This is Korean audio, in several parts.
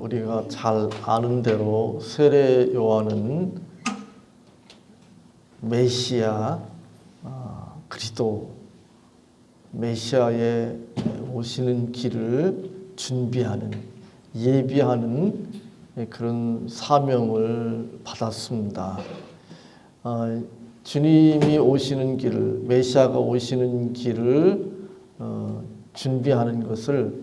우리가 잘 아는 대로 세례 요한은 메시아 그리스도 메시아의 오시는 길을 준비하는 예비하는 그런 사명을 받았습니다. 주님이 오시는 길을 메시아가 오시는 길을 준비하는 것을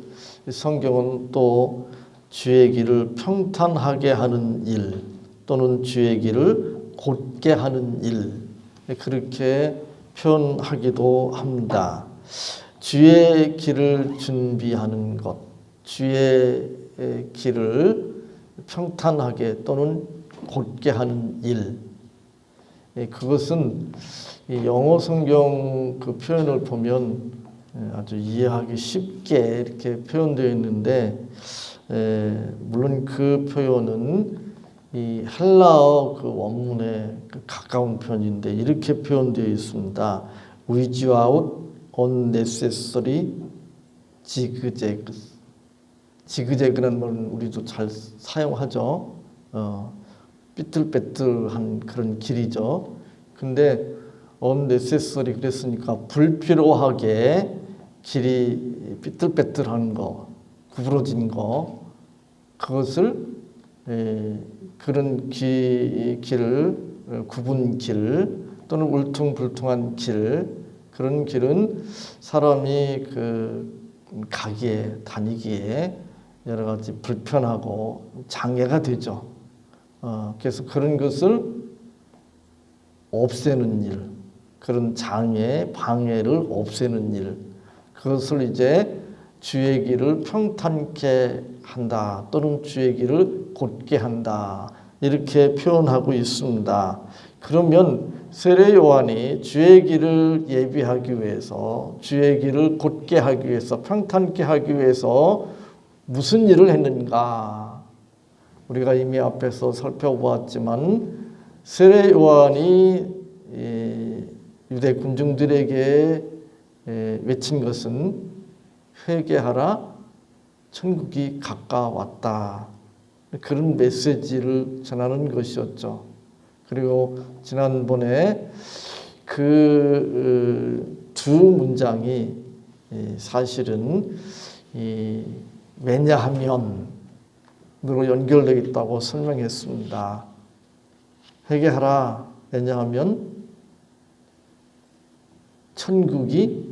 성경은 또 주의 길을 평탄하게 하는 일 또는 주의 길을 곧게 하는 일 그렇게 표현하기도 합니다. 주의 길을 준비하는 것, 주의 길을 평탄하게 또는 곧게 하는 일 그것은 영어 성경 그 표현을 보면 아주 이해하기 쉽게 이렇게 표현되어 있는데 물론 그 표현은 이 헬라어 그 원문에 가까운 표현인데 이렇게 표현되어 있습니다. Without unnecessary zigzags. 지그재그라는 말은 우리도 잘 사용하죠. 삐뚤빼뚤한 그런 길이죠. 근데 unnecessary 그랬으니까 불필요하게 길이 삐뚤빼뚤한 거, 구부러진 거, 그것을 그런 길을 굽은 길 또는 울퉁불퉁한 길 그런 길은 사람이 가기에 다니기에 여러 가지 불편하고 장애가 되죠. 그래서 그런 것을 없애는 일, 그런 장애, 방해를 없애는 일, 그것을 이제 주의 길을 평탄케 한다 또는 주의 길을 곧게 한다 이렇게 표현하고 있습니다. 그러면 세례 요한이 주의 길을 예비하기 위해서 주의 길을 곧게 하기 위해서 평탄케 하기 위해서 무슨 일을 했는가? 우리가 이미 앞에서 살펴보았지만 세례 요한이 유대 군중들에게 외친 것은 회개하라, 천국이 가까웠다. 그런 메시지를 전하는 것이었죠. 그리고 지난번에 그 두 문장이 사실은 왜냐하면으로 연결되어 있다고 설명했습니다. 회개하라, 왜냐하면 천국이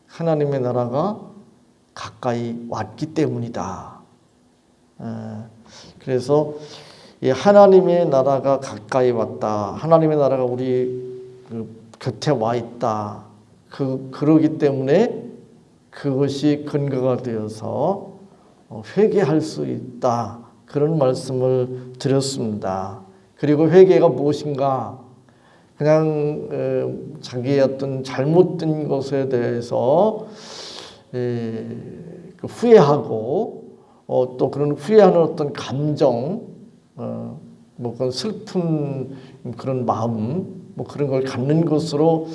하나님의 나라가 가까이 왔기 때문이다. 그래서 이 하나님의 나라가 가까이 왔다. 하나님의 나라가 우리 곁에 와 있다. 그러기 때문에 그것이 근거가 되어서 회개할 수 있다. 그런 말씀을 드렸습니다. 그리고 회개가 무엇인가? 그냥 자기의 어떤 잘못된 것에 대해서 후회하고 또 그런 후회하는 어떤 감정, 뭐 그런 슬픈 그런 마음, 뭐 그런 걸 갖는 것으로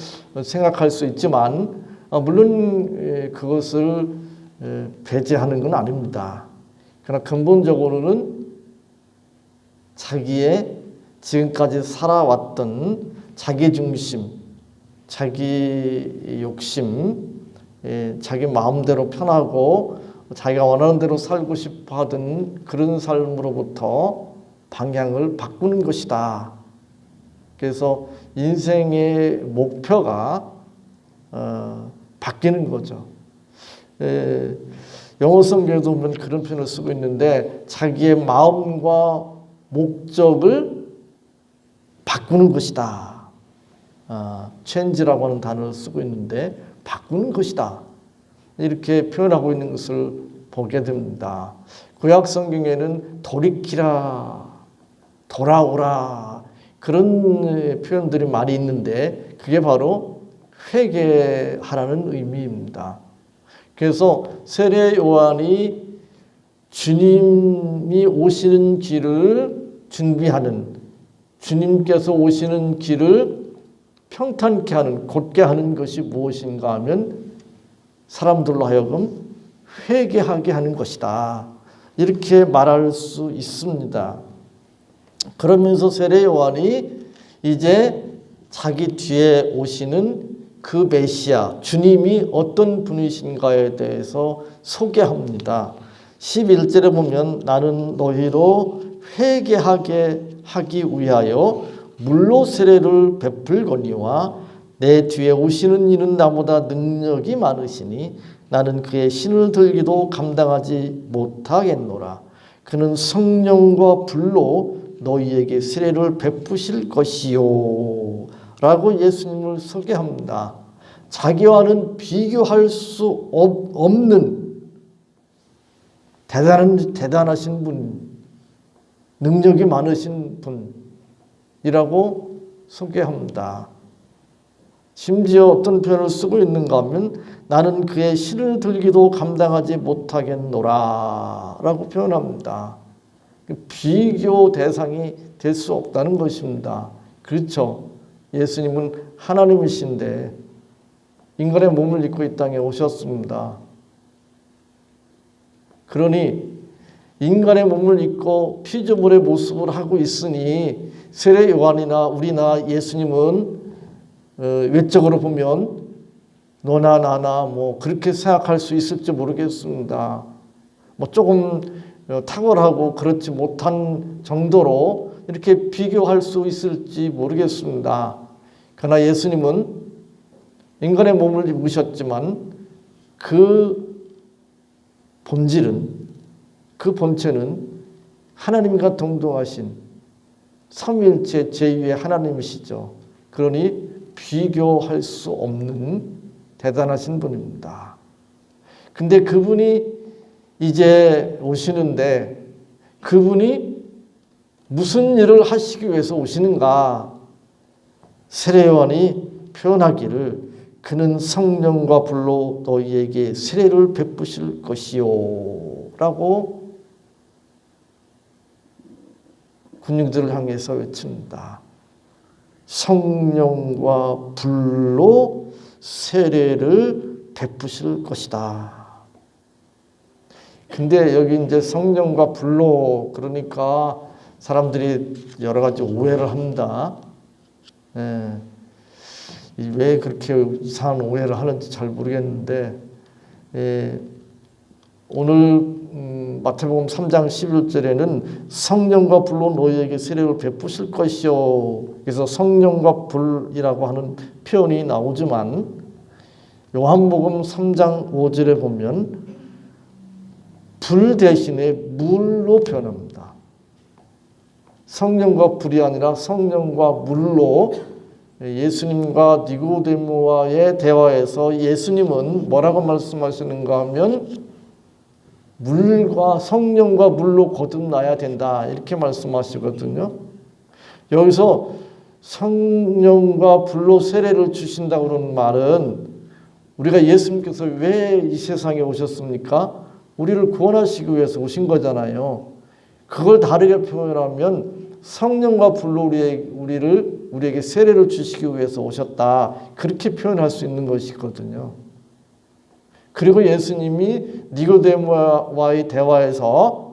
생각할 수 있지만 물론 그것을 배제하는 건 아닙니다. 그러나 근본적으로는 자기의 지금까지 살아왔던 자기 중심, 자기 욕심, 자기 마음대로 편하고 자기가 원하는 대로 살고 싶어 하던 그런 삶으로부터 방향을 바꾸는 것이다. 그래서 인생의 목표가 바뀌는 거죠. 영어 성경에도 보면 그런 표현을 쓰고 있는데 자기의 마음과 목적을 바꾸는 것이다. change라고 하는 단어를 쓰고 있는데 바꾸는 것이다. 이렇게 표현하고 있는 것을 보게 됩니다. 구약 성경에는 돌이키라, 돌아오라 그런 표현들이 많이 있는데 그게 바로 회개하라는 의미입니다. 그래서 세례 요한이 주님이 오시는 길을 준비하는 주님께서 오시는 길을 평탄케 하는 곧게 하는 것이 무엇인가 하면 사람들로 하여금 회개하게 하는 것이다. 이렇게 말할 수 있습니다. 그러면서 세례 요한이 이제 자기 뒤에 오시는 그 메시아 주님이 어떤 분이신가에 대해서 소개합니다. 11절에 보면 나는 너희로 회개하게 하기 위하여 물로 세례를 베풀거니와 내 뒤에 오시는 이는 나보다 능력이 많으시니 나는 그의 신을 들기도 감당하지 못하겠노라. 그는 성령과 불로 너희에게 세례를 베푸실 것이요 라고 예수님을 소개합니다. 자기와는 비교할 수 없는 대단하신 분, 능력이 많으신 분이라고 소개합니다. 심지어 어떤 표현을 쓰고 있는가 하면 나는 그의 신을 들기도 감당하지 못하겠노라 라고 표현합니다. 비교 대상이 될 수 없다는 것입니다. 그렇죠. 예수님은 하나님이신데 인간의 몸을 입고 이 땅에 오셨습니다. 그러니 인간의 몸을 입고 피조물의 모습을 하고 있으니 세례 요한이나 우리나 예수님은 외적으로 보면 너나 나나 뭐 그렇게 생각할 수 있을지 모르겠습니다. 뭐 조금 탁월하고 그렇지 못한 정도로 이렇게 비교할 수 있을지 모르겠습니다. 그러나 예수님은 인간의 몸을 입으셨지만 그 본질은, 그 본체는 하나님과 동등하신 삼위일체 제2의 하나님이시죠. 그러니 비교할 수 없는 대단하신 분입니다. 근데 그분이 이제 오시는데 그분이 무슨 일을 하시기 위해서 오시는가? 세례 요한이 표현하기를 그는 성령과 불로 너희에게 세례를 베푸실 것이요 라고 군중들을 향해서 외칩니다. 성령과 불로 세례를 베푸실 것이다. 근데 여기 이제 성령과 불로 그러니까 사람들이 여러 가지 오해를 합니다. 왜 그렇게 이상한 오해를 하는지 잘 모르겠는데 오늘 마태복음 3장 11절에는 성령과 불로 너희에게 세례를 베푸실 것이요. 그래서 성령과 불이라고 하는 표현이 나오지만 요한복음 3장 5절에 보면 불 대신에 물로 표현합니다. 성령과 불이 아니라 성령과 물로 예수님과 니고데모와의 대화에서 예수님은 뭐라고 말씀하시는가 하면 물과 성령과 물로 거듭나야 된다 이렇게 말씀하시거든요. 여기서 성령과 불로 세례를 주신다고 그러는 말은 우리가 예수님께서 왜 이 세상에 오셨습니까? 우리를 구원하시기 위해서 오신 거잖아요. 그걸 다르게 표현하면 성령과 불로 우리에게 세례를 주시기 위해서 오셨다. 그렇게 표현할 수 있는 것이거든요. 그리고 예수님이 니고데모와의 대화에서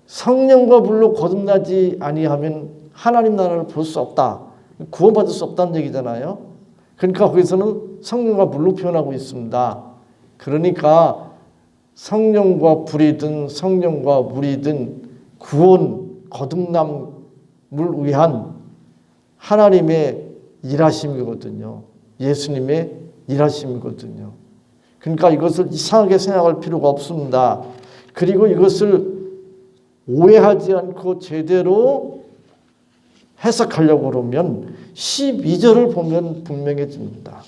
성령과 불로 거듭나지 아니하면 하나님 나라를 볼 수 없다. 구원받을 수 없다는 얘기잖아요. 그러니까 거기서는 성령과 물로 표현하고 있습니다. 그러니까 성령과 불이든 성령과 물이든 구원, 거듭남을 위한 하나님의 일하심이거든요. 예수님의 일하심이거든요. 그러니까 이것을 이상하게 생각할 필요가 없습니다. 그리고 이것을 오해하지 않고 제대로 해석하려고 그러면 12절을 보면 분명해집니다.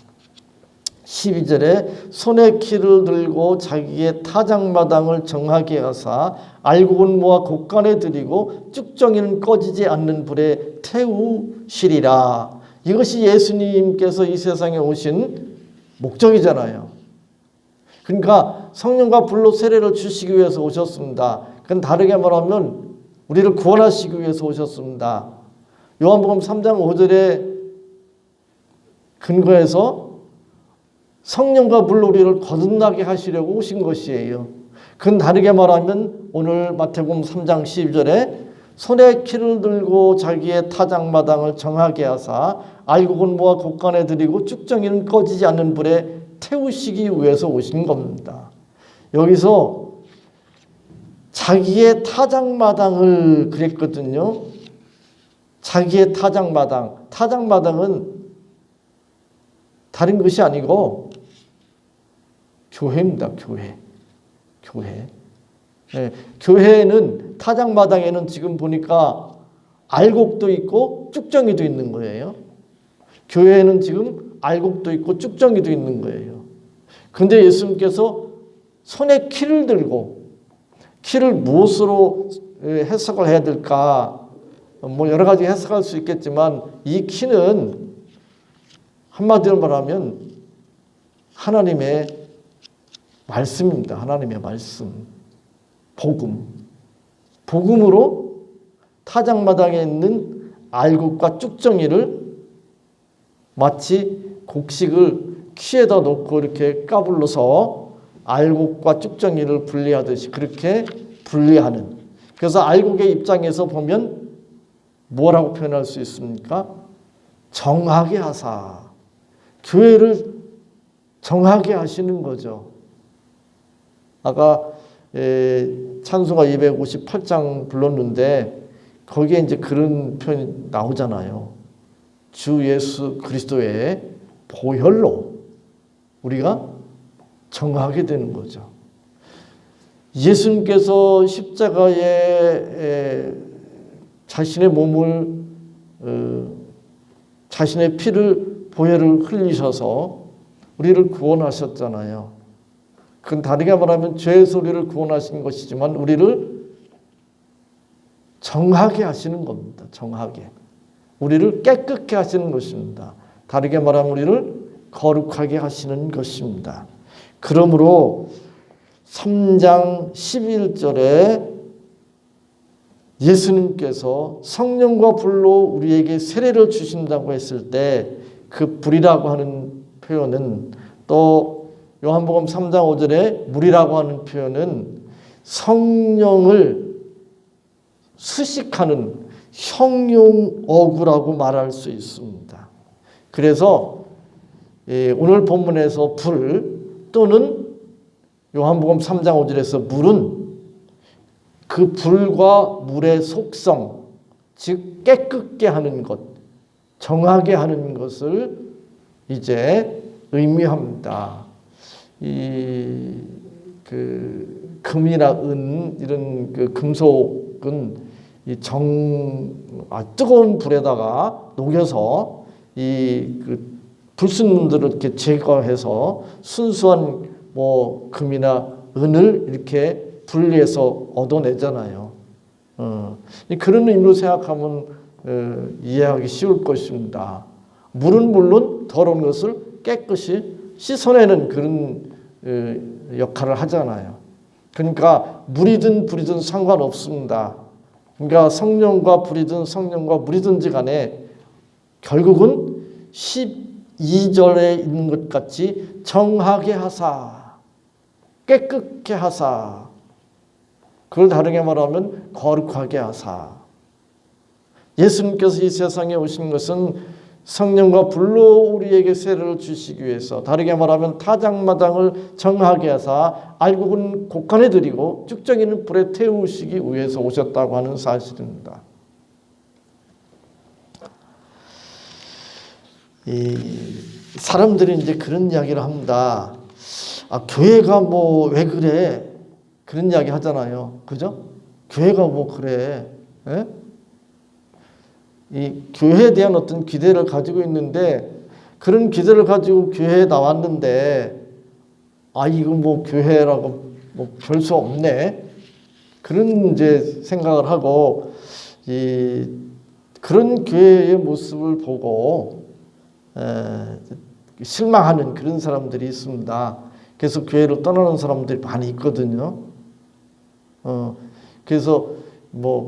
12절에 손에 키를 들고 자기의 타작마당을 정하게 하사 알곡은 모아 곳간에 들이고 쭉정이는 꺼지지 않는 불에 태우시리라. 이것이 예수님께서 이 세상에 오신 목적이잖아요. 그러니까 성령과 불로 세례를 주시기 위해서 오셨습니다. 그건 다르게 말하면 우리를 구원하시기 위해서 오셨습니다. 요한복음 3장 5절에 근거해서 성령과 물로 우리를 거듭나게 하시려고 오신 것이에요. 그건 다르게 말하면 오늘 마태복음 3장 12절에 손에 키를 들고 자기의 타작마당을 정하게 하사 알곡은 모아 곳간에 들이고 쭉정이는 꺼지지 않는 불에 태우시기 위해서 오신 겁니다. 여기서 자기의 타작마당을 그랬거든요. 자기의 타작마당. 타작마당은 다른 것이 아니고 교회입니다. 교회. 네, 교회는 타작마당에는 지금 보니까 알곡도 있고 쭉정이도 있는 거예요. 교회에는 지금 알곡도 있고 쭉정이도 있는 거예요. 그런데 예수님께서 손에 키를 들고, 키를 무엇으로 해석을 해야 될까? 뭐 여러 가지 해석할 수 있겠지만 이 키는 한마디로 말하면 하나님의 말씀입니다. 하나님의 말씀. 복음으로 타작마당에 있는 알곡과 쭉정이를 마치 곡식을 키에다 놓고 이렇게 까불러서 알곡과 쭉정이를 분리하듯이 그렇게 분리하는. 그래서 알곡의 입장에서 보면 뭐라고 표현할 수 있습니까? 정하게 하사. 교회를 정하게 하시는 거죠. 아까 찬송가 258장 불렀는데 거기에 이제 그런 표현이 나오잖아요. 주 예수 그리스도의 보혈로 우리가 정하게 되는 거죠. 예수님께서 십자가에 자신의 몸을 자신의 피를 보혈을 흘리셔서 우리를 구원하셨잖아요. 그건 다르게 말하면 죄에서 우리를 구원하신 것이지만 우리를 정하게 하시는 겁니다. 정하게. 우리를 깨끗게 하시는 것입니다. 다르게 말하면 우리를 거룩하게 하시는 것입니다. 그러므로 3장 11절에 예수님께서 성령과 불로 우리에게 세례를 주신다고 했을 때 그 불이라고 하는 표현은 또 요한복음 3장 5절에 물이라고 하는 표현은 성령을 수식하는 형용어구라고 말할 수 있습니다. 그래서 오늘 본문에서 불 또는 요한복음 3장 5절에서 물은 그 불과 물의 속성, 즉 깨끗게 하는 것, 정하게 하는 것을 이제 의미합니다. 금이나 은 이런 그 금속은 뜨거운 불에다가 녹여서 그 불순물들을 이렇게 제거해서 순수한 금이나 은을 이렇게 분리해서 얻어내잖아요. 그런 의미로 생각하면 이해하기 쉬울 것입니다. 물은 물론 더러운 것을 깨끗이 씻어내는 그런 역할을 하잖아요. 그러니까 물이든 불이든 상관없습니다. 그러니까 성령과 불이든 성령과 물이든지 간에 결국은 12절에 있는 것 같이 정하게 하사, 깨끗게 하사, 그걸 다르게 말하면 거룩하게 하사. 예수님께서 이 세상에 오신 것은 성령과 불로 우리에게 세례를 주시기 위해서, 다르게 말하면 타작마당을 정하게 하사 알곡은 곳간에 들이고 쭉정이는 불에 태우시기 위해서 오셨다고 하는 사실입니다. 사람들이 이제 그런 이야기를 합니다. 교회가 왜 그래? 그런 이야기 하잖아요. 그죠? 교회가 그래? 에? 이 교회에 대한 어떤 기대를 가지고 있는데, 그런 기대를 가지고 교회에 나왔는데 이거 교회라고 별 수 없네, 그런 이제 생각을 하고 그런 교회의 모습을 보고 실망하는 그런 사람들이 있습니다. 그래서 교회를 떠나는 사람들이 많이 있거든요. 그래서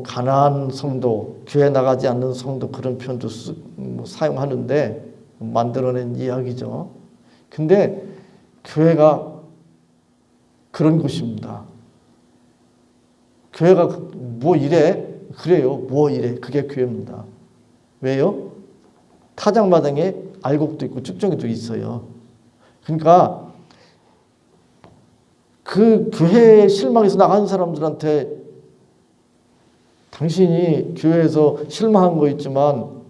가난한 성도, 교회 나가지 않는 성도, 그런 표현도 사용하는데 만들어낸 이야기죠. 근데 교회가 그런 곳입니다. 교회가 뭐 이래? 그래요. 뭐 이래? 그게 교회입니다. 왜요? 타작마당에 알곡도 있고 쭉정이도 있어요. 그러니까 그 교회에 실망해서 나간 사람들한테 당신이 교회에서 실망한 거 있지만,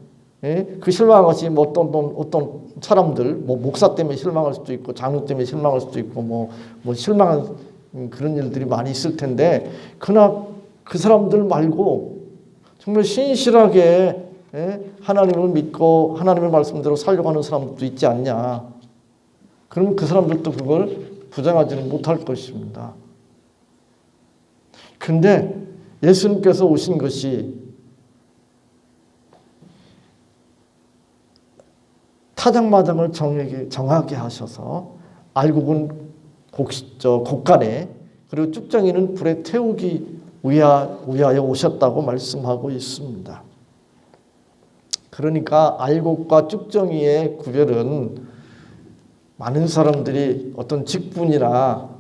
예? 그 실망한 것이 뭐 어떤 사람들, 뭐 목사 때문에 실망할 수도 있고, 장로 때문에 실망할 수도 있고, 뭐 실망한 그런 일들이 많이 있을 텐데, 그러나 그 사람들 말고 정말 신실하게, 예? 하나님을 믿고 하나님의 말씀대로 살려고 하는 사람들도 있지 않냐. 그러면 그 사람들도 그걸 부정하지는 못할 것입니다. 근데 예수님께서 오신 것이 타작마당을 정하게 하셔서 알곡은 곡간에, 그리고 쭉정이는 불에 태우기 위하여 오셨다고 말씀하고 있습니다. 그러니까 알곡과 쭉정이의 구별은 많은 사람들이 어떤 직분이나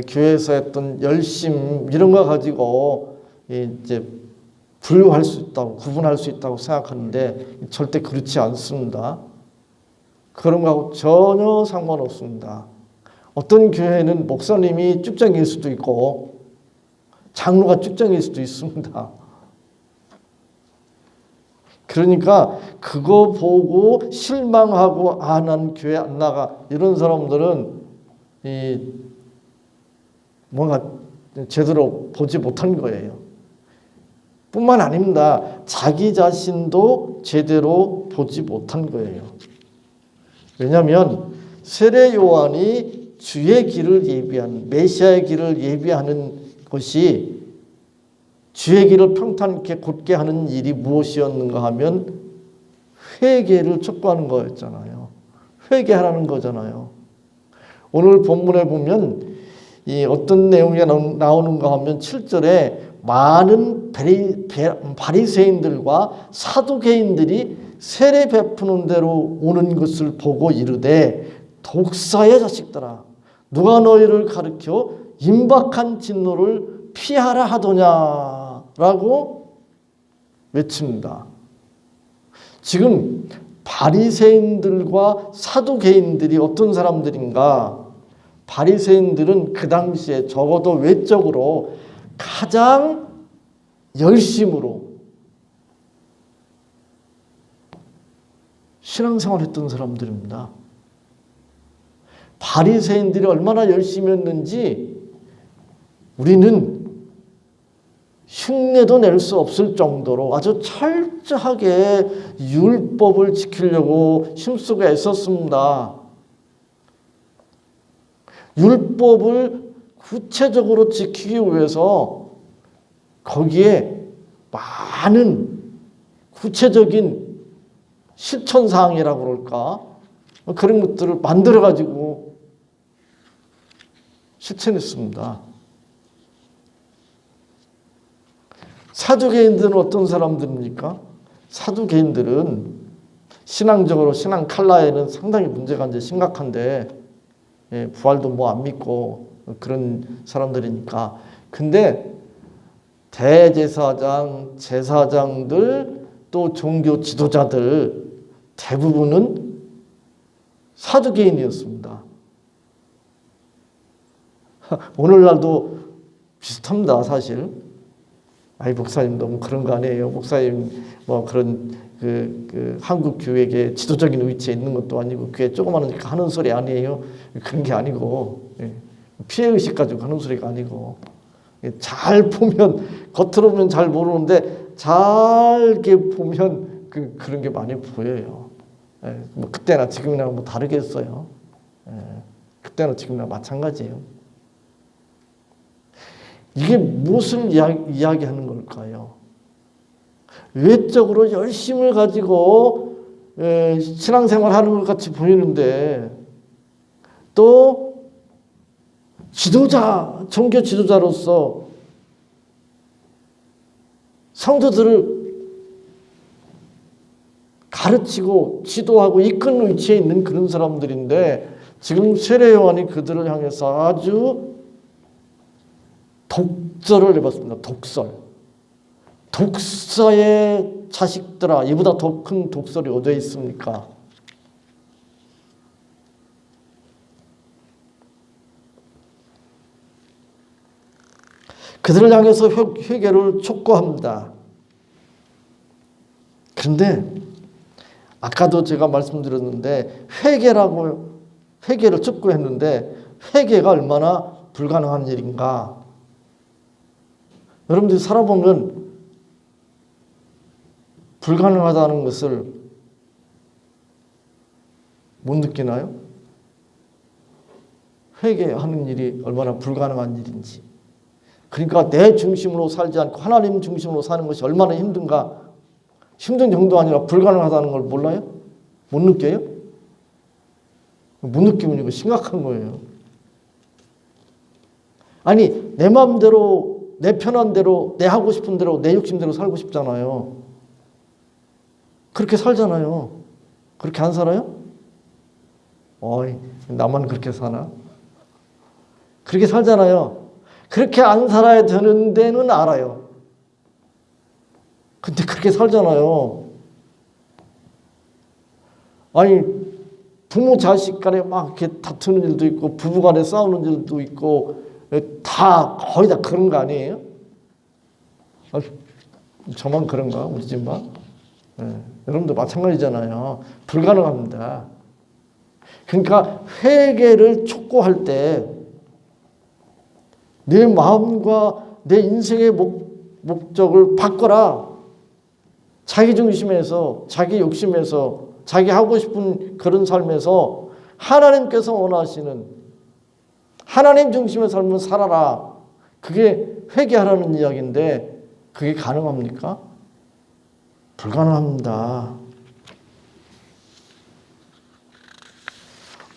교회에서 했던 열심 이런 거 가지고 이제 분류할 수 있다고, 구분할 수 있다고 생각하는데 절대 그렇지 않습니다. 그런 거하고 전혀 상관없습니다. 어떤 교회는 목사님이 쭉정이일 수도 있고 장로가 쭉정이일 수도 있습니다. 그러니까 그거 보고 실망하고 난 교회 안 나가, 이런 사람들은 뭔가 제대로 보지 못한 거예요. 뿐만 아닙니다. 자기 자신도 제대로 보지 못한 거예요. 왜냐하면 세례 요한이 주의 길을 예비하는, 메시아의 길을 예비하는 것이, 주의 길을 평탄케 곧게 하는 일이 무엇이었는가 하면 회개를 촉구하는 거였잖아요. 회개하라는 거잖아요. 오늘 본문에 보면 어떤 내용이 나오는가 하면 7절에 많은 바리새인들과 사두개인들이 세례 베푸는 대로 오는 것을 보고 이르되, 독사의 자식들아, 누가 너희를 가르쳐 임박한 진노를 피하라 하더냐라고 외칩니다. 지금 바리새인들과 사두개인들이 어떤 사람들인가? 바리새인들은 그 당시에 적어도 외적으로 가장 열심으로 신앙생활했던 사람들입니다. 바리새인들이 얼마나 열심히 했는지 우리는 흉내도 낼 수 없을 정도로 아주 철저하게 율법을 지키려고 힘쓰고 애썼습니다. 율법을 구체적으로 지키기 위해서 거기에 많은 구체적인 실천사항이라고 그럴까? 그런 것들을 만들어가지고 실천했습니다. 사두개인들은 어떤 사람들입니까? 사두개인들은 신앙적으로, 신앙 칼라에는 상당히 문제가 이제 심각한데, 부활도 뭐 안 믿고 그런 사람들이니까. 근데 대제사장, 제사장들, 또 종교 지도자들 대부분은 사두개인이었습니다. 오늘날도 비슷합니다, 사실. 목사님 너무 그런 거 아니에요. 목사님 뭐 그런 그 한국 교회의 지도적인 위치에 있는 것도 아니고 교회 조그마하니까 하는 소리 아니에요. 그런 게 아니고, 피해 의식 가지고 하는 소리가 아니고, 잘 보면, 겉으로 보면 잘 모르는데 잘 이렇게 보면 그런 게 많이 보여요. 뭐 그때나 지금이나 뭐 다르겠어요. 그때나 지금이나 마찬가지예요. 이게 무엇을 이야기하는 걸까요? 외적으로 열심을 가지고 신앙생활하는 것 같이 보이는데, 또 지도자, 종교 지도자로서 성도들을 가르치고 지도하고 이끄는 위치에 있는 그런 사람들인데, 지금 세례 요한이 그들을 향해서 아주 독설을 해봤습니다. 독설. 독서의 자식들아, 이보다 더 큰 독설이 어디에 있습니까? 그들을 향해서 회개를 촉구합니다. 그런데 아까도 제가 말씀드렸는데 회개를 촉구했는데 회개가 얼마나 불가능한 일인가. 여러분들이 살아보면 불가능하다는 것을 못 느끼나요? 회개하는 일이 얼마나 불가능한 일인지. 그러니까 내 중심으로 살지 않고 하나님 중심으로 사는 것이 얼마나 힘든가. 힘든 정도 아니라 불가능하다는 걸 몰라요? 못 느껴요? 못 느끼면 이거 심각한 거예요. 아니, 내 마음대로, 내 편한 대로, 내 하고 싶은 대로, 내 욕심대로 살고 싶잖아요. 그렇게 살잖아요. 그렇게 안 살아요? 어이, 나만 그렇게 사나? 그렇게 살잖아요. 그렇게 안 살아야 되는 데는 알아요. 근데 그렇게 살잖아요. 아니, 부모 자식 간에 막 이렇게 다투는 일도 있고, 부부 간에 싸우는 일도 있고, 다, 거의 다 그런 거 아니에요? 저만 그런가? 우리 집만? 네. 여러분도 마찬가지잖아요. 불가능합니다. 그러니까 회개를 촉구할 때 내 마음과 내 인생의 목적을 바꿔라. 자기 중심에서, 자기 욕심에서, 자기 하고 싶은 그런 삶에서 하나님께서 원하시는 하나님 중심의 삶을 살아라. 그게 회개하라는 이야기인데 그게 가능합니까? 불가능합니다.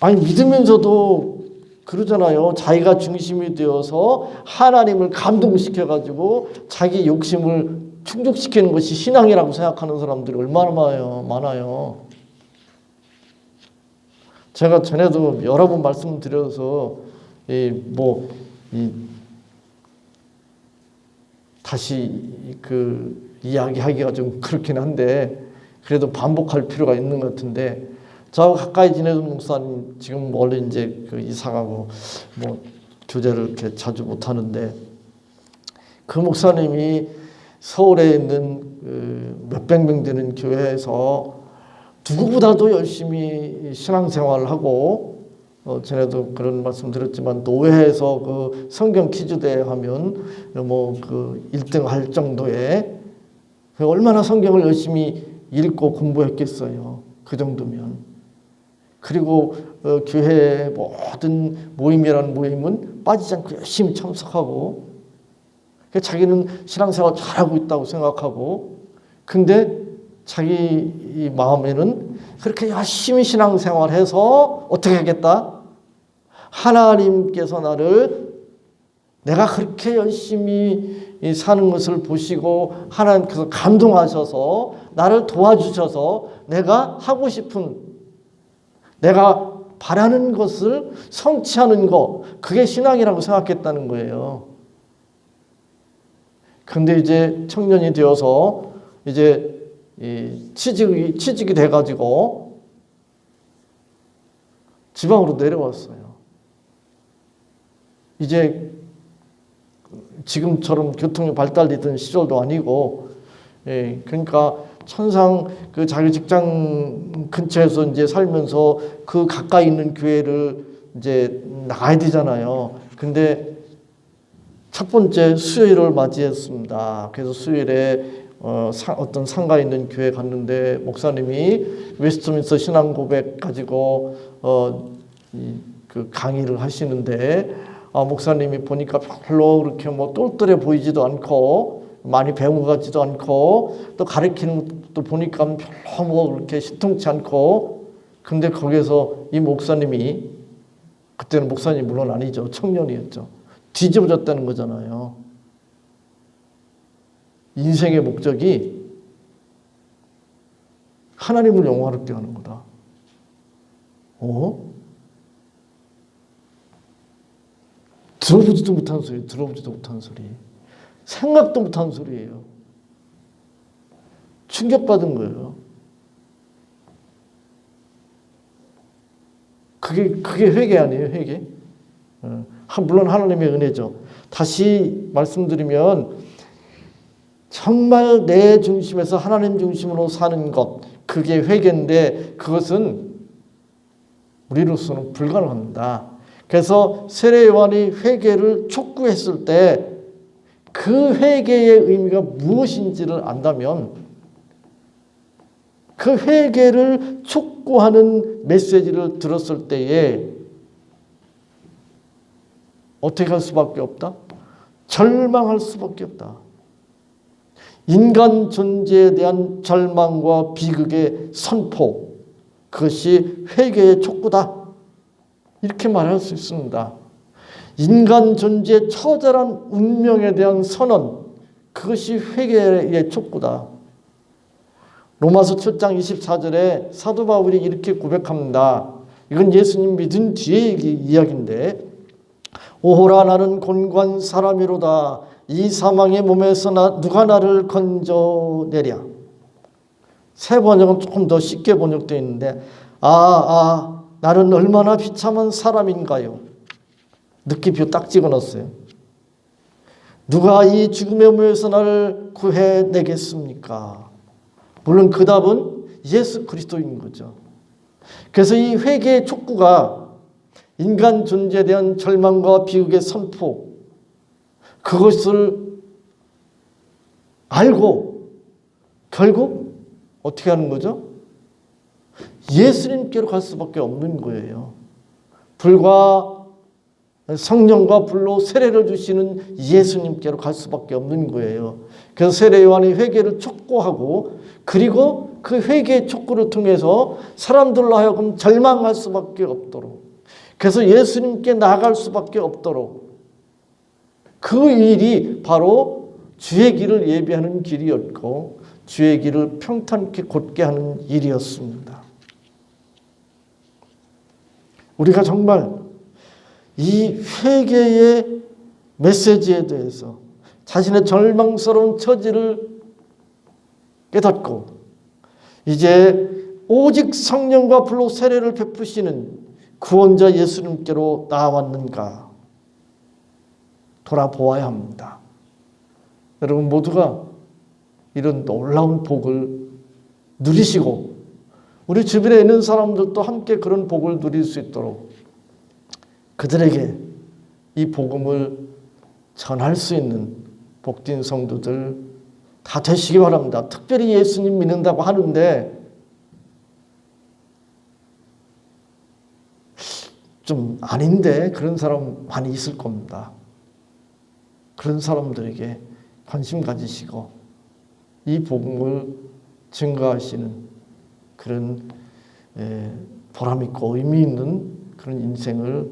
아니, 믿으면서도 그러잖아요. 자기가 중심이 되어서 하나님을 감동시켜가지고 자기 욕심을 충족시키는 것이 신앙이라고 생각하는 사람들이 얼마나 많아요. 제가 전에도 여러 번 말씀드려서 다시 이야기하기가 좀 그렇긴 한데 그래도 반복할 필요가 있는 것 같은데, 저하고 가까이 지내던 목사님 지금 원래 이제 이사가고 교제를 이렇게 자주 못 하는데, 그 목사님이 서울에 있는 몇백 명 되는 교회에서 누구보다도 열심히 신앙생활을 하고, 전에도 그런 말씀 드렸지만 노회에서 그 성경 퀴즈대회 하면 1등 할 정도의, 얼마나 성경을 열심히 읽고 공부했겠어요. 그 정도면. 그리고 교회의 모든 모임이라는 모임은 빠지지 않고 열심히 참석하고, 자기는 신앙생활 잘하고 있다고 생각하고, 근데 자기 마음에는 그렇게 열심히 신앙생활해서 어떻게 하겠다? 하나님께서 내가 그렇게 열심히 사는 것을 보시고 하나님께서 감동하셔서 나를 도와주셔서 내가 하고 싶은, 내가 바라는 것을 성취하는 것, 그게 신앙이라고 생각했다는 거예요. 그런데 이제 청년이 되어서 이제 취직이 돼가지고 지방으로 내려왔어요. 이제 지금처럼 교통이 발달되던 시절도 아니고, 그러니까 천상 자기 직장 근처에서 이제 살면서 그 가까이 있는 교회를 이제 나가야 되잖아요. 근데 첫 번째 수요일을 맞이했습니다. 그래서 수요일에 어떤 상가 있는 교회 갔는데 목사님이 웨스트민스터 신앙 고백 가지고 그 강의를 하시는데, 목사님이 보니까 별로 그렇게 똘똘해 보이지도 않고 많이 배운 것 같지도 않고, 또 가르치는 것도 보니까 별로 그렇게 신통치 않고, 근데 거기서 이 목사님이, 그때는 목사님 물론 아니죠, 청년이었죠, 뒤집어졌다는 거잖아요. 인생의 목적이 하나님을 영화롭게 하는 거다. 들어보지도 못한 소리, 들어보지도 못한 소리, 생각도 못한 소리예요. 충격받은 거예요. 그게 회개 아니에요, 회개? 물론 하나님의 은혜죠. 다시 말씀드리면 정말 내 중심에서 하나님 중심으로 사는 것, 그게 회개인데 그것은 우리로서는 불가능합니다. 그래서 세례 요한이 회개를 촉구했을 때 그 회개의 의미가 무엇인지를 안다면 그 회개를 촉구하는 메시지를 들었을 때에 어떻게 할 수밖에 없다? 절망할 수밖에 없다. 인간 존재에 대한 절망과 비극의 선포, 그것이 회개의 촉구다. 이렇게 말할 수 있습니다. 인간 존재의 처절한 운명에 대한 선언, 그것이 회개의 촉구다. 로마서 7장 24절에 사도 바울이 이렇게 고백합니다. 이건 예수님 믿은 뒤의 이야기인데, 오호라 나는 곤고한 사람이로다. 이 사망의 몸에서 누가 나를 건져내랴. 새 번역은 조금 더 쉽게 번역되어 있는데 나는 얼마나 비참한 사람인가요. 느낌표 딱 찍어놨어요. 누가 이 죽음의 몸에서 나를 구해내겠습니까? 물론 그 답은 예수 그리스도인 거죠. 그래서 이 회개의 촉구가 인간 존재에 대한 절망과 비극의 선포, 그것을 알고 결국 어떻게 하는 거죠? 예수님께로 갈 수밖에 없는 거예요. 불과 성령과 불로 세례를 주시는 예수님께로 갈 수밖에 없는 거예요. 그래서 세례 요한이 회개를 촉구하고 그리고 그 회개의 촉구를 통해서 사람들로 하여금 절망할 수밖에 없도록, 그래서 예수님께 나아갈 수밖에 없도록, 그 일이 바로 주의 길을 예비하는 길이었고 주의 길을 평탄케 곧게 하는 일이었습니다. 우리가 정말 이 회개의 메시지에 대해서 자신의 절망스러운 처지를 깨닫고 이제 오직 성령과 불로 세례를 베푸시는 구원자 예수님께로 나아왔는가 돌아보아야 합니다. 여러분 모두가 이런 놀라운 복을 누리시고 우리 주변에 있는 사람들도 함께 그런 복을 누릴 수 있도록 그들에게 이 복음을 전할 수 있는 복된 성도들 다 되시기 바랍니다. 특별히 예수님 믿는다고 하는데 좀 아닌데 그런 사람 많이 있을 겁니다. 그런 사람들에게 관심 가지시고 이 복음을 증거하시는 그런 보람 있고 의미 있는 그런 인생을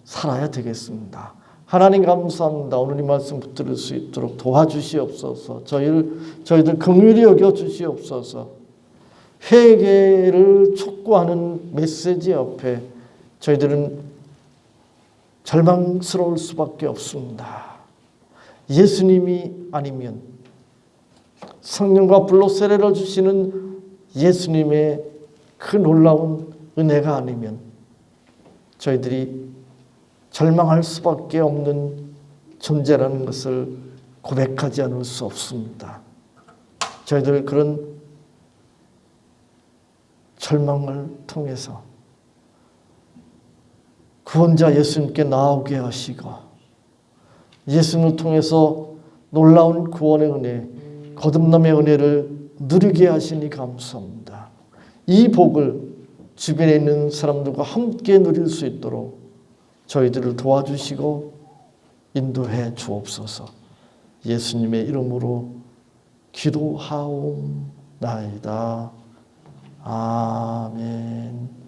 살아야 되겠습니다. 하나님 감사합니다. 오늘 이 말씀 붙들을 수 있도록 도와주시옵소서. 저희들 긍휼히 여겨 주시옵소서. 회개를 촉구하는 메시지 옆에 저희들은 절망스러울 수밖에 없습니다. 예수님이 아니면, 성령과 불로 세례를 주시는 예수님의 그 놀라운 은혜가 아니면 저희들이 절망할 수밖에 없는 존재라는 것을 고백하지 않을 수 없습니다. 저희들 그런 절망을 통해서 구원자 예수님께 나오게 하시고 예수님을 통해서 놀라운 구원의 은혜, 거듭남의 은혜를 누리게 하시니 감사합니다. 이 복을 주변에 있는 사람들과 함께 누릴 수 있도록 저희들을 도와주시고 인도해 주옵소서. 예수님의 이름으로 기도하옵나이다. 아멘.